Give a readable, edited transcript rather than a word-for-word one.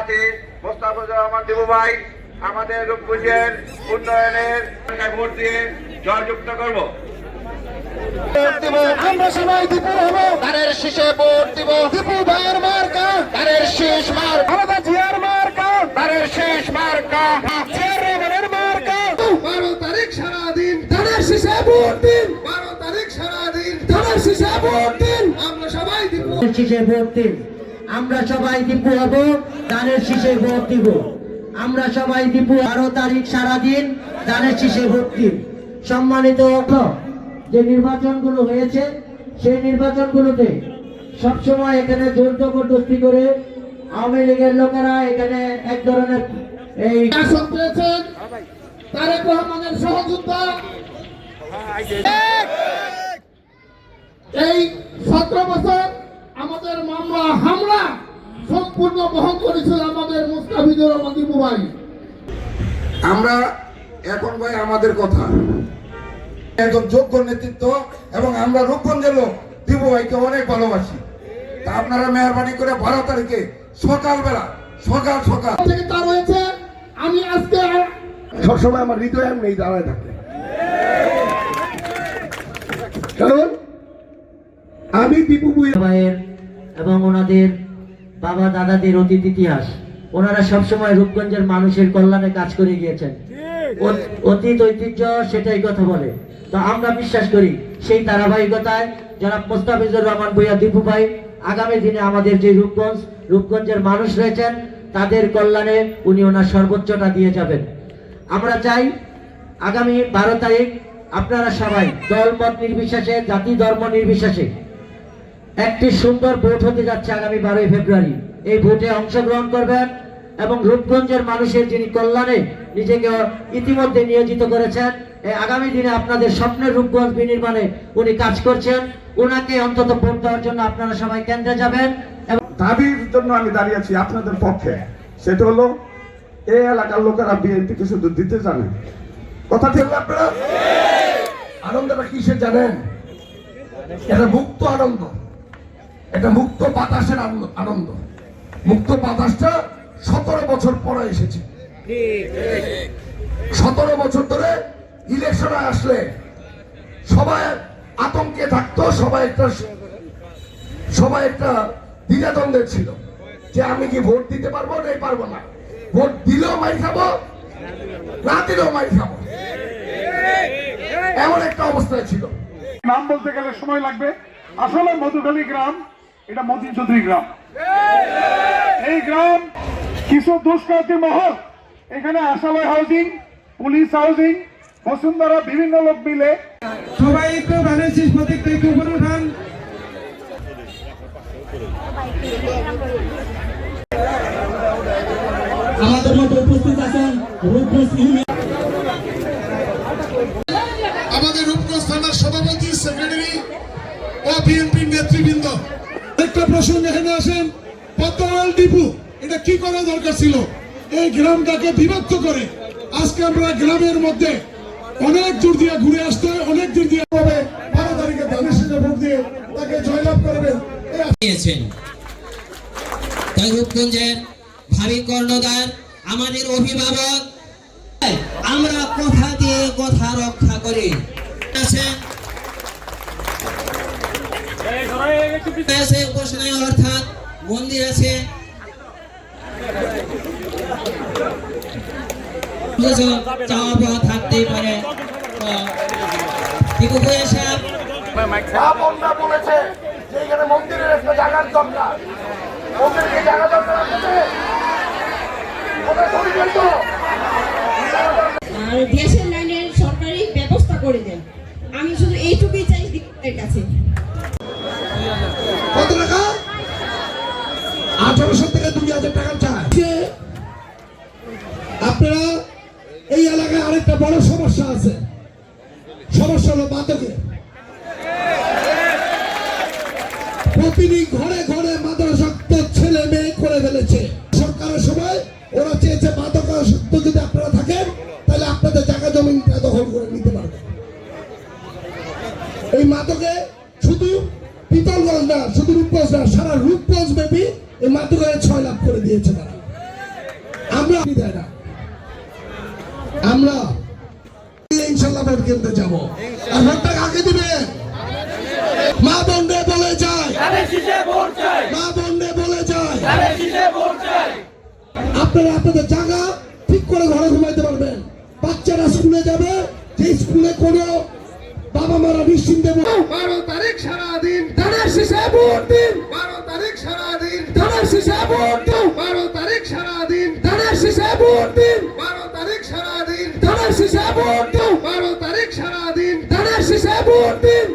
প্রার্থী মোস্তাফিজুর রহমান দিবু ভাই আমাদের রূপগঞ্জের উন্নয়নের ভোট দিয়ে জয়যুক্ত করব। আমরা সবাই দীপু হব, ধানের শীষে ভোট দিব। দীপু ভাইয়ের মার্কা ধানের শীষ মার, খালেদা জিয়ার মার্কা ধানের শীষ মার্কা, চেয়ারম্যানের মার্কা। 12 তারিখ সারাদিন ধানের শীষে ভোট দিন, 12 তারিখ সারাদিন ধানের শীষে ভোট দিন। আমরা সবাই দীপু শীষে ভোট দিন, আমরা সবাই দীপু হব, ধানের শীষে ভোট দিব। আমরা সবাই দীপু 12 তারিখ সারাদিন ধানের শীষে ভোট দিন। সম্মানিত যে নির্বাচনগুলো হয়েছে সেই নির্বাচনগুলোতে সবসময় এখানে জোর জবরদস্তি করে আওয়ামী লীগের লোকেরা এখানে এক ধরনের এই আসন পেয়েছেন তারেক রহমানের সহযোদ্ধা। এই 17 বছর আমাদের মামলা হামলা সম্পূর্ণ বহন করেছিল আমাদের মুস্তাফিজুর রহমান দিবু ভাই। আমরা এখন ভাই আমাদের কথা একজন যোগ্য নেতৃত্ব এবং আমরা রূপগঞ্জের লোক দিবু ভাইকে অনেক ভালোবাসি। তা আপনারা মেহরবানি করে 12 তারিখে সকালবেলা সকাল থেকে তার হয়েছে। আমি আজকে সবসময় আমার হৃদয়ে নেই দাঁড়ায় থাকে, কারণ আমি দিবু ভাইয়ের এবং ওনাদের বাবা দাদাদের অতীত ইতিহাস, ওনারা সবসময় রূপগঞ্জের মানুষের কল্যাণে কাজ করে গিয়েছেন। অতীত ঐতিহ্য সেটাই কথা বলে। তো আমরা বিশ্বাস করি সেই ধারাবাহিকতায় জনাব মোস্তাফিজুর রহমান ভূঁইয়া দীপু ভাই আগামী দিনে আমাদের যে রূপগঞ্জের মানুষ রয়েছেন তাদের কল্যাণে উনি ওনার সর্বোচ্চটা দিয়ে যাবেন। আমরা চাই আগামী 12 তারিখ আপনারা সবাই দল মত নির্বিশেষে, জাতি ধর্ম নির্বিশেষে একটি সুন্দর ভোট হতে যাচ্ছে আগামী 12 ফেব্রুয়ারি। এই ভোটে অংশগ্রহণ করবেন এবং রূপগঞ্জের মানুষের যিনি কল্যাণে নিজেকে ইতিমধ্যে নিয়োজিত করেছেন, এই আগামী দিনে আপনাদের স্বপ্নের রূপগঞ্জ বিনির্মাণে উনি কাজ করছেন, ওনাকে অন্তত ভোট দেওয়ার জন্য আপনারা সবাই কেন্দ্রে যাবেন। দাবির জন্য আমি দাঁড়িয়ে আছি আপনাদের পক্ষে। সেটা হলো এই এলাকার লোকেরা বিএনপিকে শুধু দিতে জানে, কথা ঠিক আপনারা আনন্দটা কিসে জানেন? এটা মুক্ত আনন্দ, এটা মুক্ত বাতাসের আনন্দ। মুক্ত বাতাসটা 17 বছর পরে এসেছে। 17 বছর ধরে ইলেকশনে আসলে সবাই আতঙ্কে থাকতো, সবাই একটা দ্বিধাদ্বন্দ্বে ছিল যে আমি কি ভোট দিতে পারবো না পারবো না, ভোট দিলেও মাই খাবো না দিলেও মাই খাবো, এমন একটা অবস্থায় ছিল। নাম বলতে গেলে সময় লাগবে। আসলে মধুখালী গ্রাম এটা মতি চৌধুরী গ্রাম। এই গ্রাম কিছু দুষ্কৃতী মহল এখানে আশালয় হাউজিং, পুলিশ হাউজিং, বসুন্ধরা বিভিন্ন লোক মিলে সবাই একটু ধানের শীষ প্রতীকটা একটু উপরে উঠান। আমাদের মধ্যে উপস্থিত আছেন আমাদের রূপগঞ্জ থানার সভাপতি, সেক্রেটারি ও বিএনপির নেতৃবৃন্দ। একটা প্রশ্ন এখানে আসেন, পদ্মাল ডিপু এটা কি করা দরকার ছিল? এই গ্রামটাকে বিভক্ত করে আজকে আমরা গ্রামের মধ্যে অনেক দূর দিয়ে ঘুরে আসতে হয়, অনেক দূর দিয়ে হবে। 12 তারিখে ধানের শীষে ভোট দিয়ে তাকে জয়লাভ করবেন। তাই রূপগঞ্জের ভাবি কর্ণধার, আমাদের অভিভাবক, আমরা কথা দিয়ে কথা রক্ষা করি। উপাসনায় অর্থাৎ মন্দির আছে, চাওয়া পাওয়া থাকতেই পারে। দীপু ভাইয়া সাহেব বলেছে যে এখানে মন্দিরের একটা জায়গার দরকার, মন্দিরকে জায়গা দরকার আছে। আর গ্যাসের লাইনের সরকারি ব্যবস্থা করে দেন। আমি শুধু এইটুকুই চাই দীপুর কাছে। কত টাকা? 1800 থেকে 2000 টাকা চায়। আপনারা এই এলাকায় আরেকটা বড় সমস্যা আছে, সমস্যা হলো মাদকে। প্রতিদিন ঘরে ঘরে মাদকাসক্ত ছেলে মেয়ে করে ফেলেছে। সরকারের সময় ওরা চেয়েছে মাদকাসক্ত যদি আপনারা থাকেন তাহলে আপনাদের জায়গা জমিটা দখল করে নিতে পারবেন। এই মাদকে শুধু পিতলগঞ্জ না, শুধু রূপগঞ্জ না, সারা রূপগঞ্জ ব্যাপী এই মাদকের 6 লাখ করে দিয়েছে তারা। আমরা দেয় না, আমরা ইনশাল্লাহ ভোট কিনতে যাবো। আর ভোটটা কাকে দিবে? মা বোনরে বলে যায়, মা বোনরে বলে যায়, আপনারা আপনাদের জায়গা ঠিক করে ঘরে ঘুমাইতে পারবেন। বাচ্চারা স্কুলে যাবে, যে স্কুলে কোনো বাবা মারা নিশ্চিন্তে 12 তারিখ সারাদিন ধানের শীষে ভোট দিন, 12 তারিখ সারাদিন ধানের শীষে ভোট দিন, 12 তারিখ সারাদিন ধানের শীষে ভোট দিন, 12 তারিখ সারাদিন ধানের শীষে ভোট দিন, 12 তারিখ সারাদিন ধানের শীষে ভোট দিন।